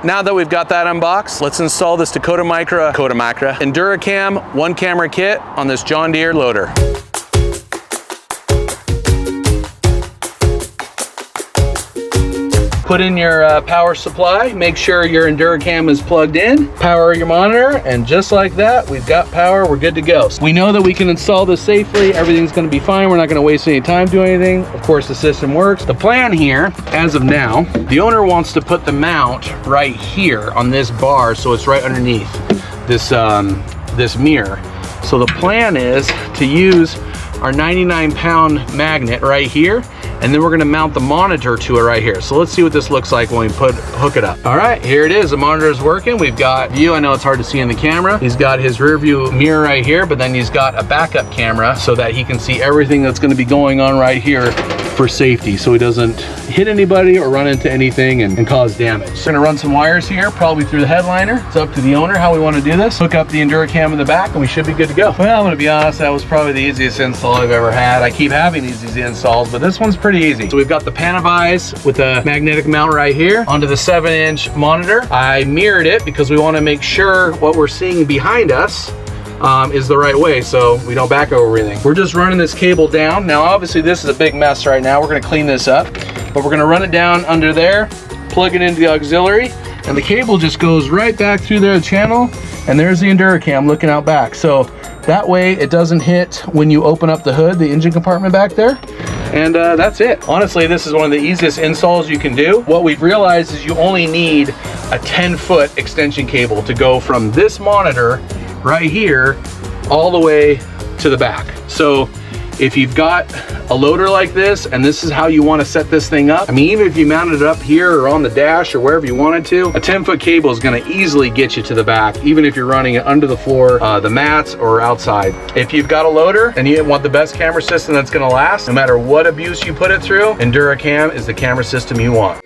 Now that we've got that unboxed, let's install this Dakota Micro EnduraCam 1-camera kit on this John Deere loader. Put in your power supply, make sure your EnduraCam is plugged in, power your monitor, and just like that, we've got power, we're good to go. We know that we can install this safely, everything's gonna be fine, we're not gonna waste any time doing anything. Of course, the system works. The plan here, as of now, the owner wants to put the mount right here on this bar, so it's right underneath this, this mirror. So the plan is to use our 99-pound magnet right here, and then we're gonna mount the monitor to it right here. So let's see what this looks like when we hook it up. All right, here it is, the monitor is working. We've got view, I know it's hard to see in the camera. He's got his rear view mirror right here, but then he's got a backup camera so that he can see everything that's gonna be going on right here for safety, so he doesn't hit anybody or run into anything and cause damage. We're gonna run some wires here, probably through the headliner. It's up to the owner how we wanna do this. Hook up the EnduraCam in the back and we should be good to go. Well, I'm gonna be honest, that was probably the easiest install I've ever had. I keep having these easy installs, but this one's pretty easy. So we've got the Panavise with a magnetic mount right here onto the 7-inch monitor. I mirrored it because we wanna make sure what we're seeing behind us is the right way so we don't back over everything. We're just running this cable down. Now obviously this is a big mess right now. We're gonna clean this up, but we're gonna run it down under there, plug it into the auxiliary, and the cable just goes right back through their channel, and there's the EnduraCam looking out back. So that way it doesn't hit when you open up the hood, the engine compartment back there. And that's it. Honestly, this is one of the easiest installs you can do. What we've realized is you only need a 10-foot extension cable to go from this monitor right here all the way to the back. So if you've got a loader like this and this is how you want to set this thing up, I mean, even if you mounted it up here or on the dash or wherever you wanted to, a 10-foot cable is going to easily get you to the back, even if you're running it under the floor, the mats, or outside. If you've got a loader and you want the best camera system that's going to last, no matter what abuse you put it through, EnduraCam is the camera system you want.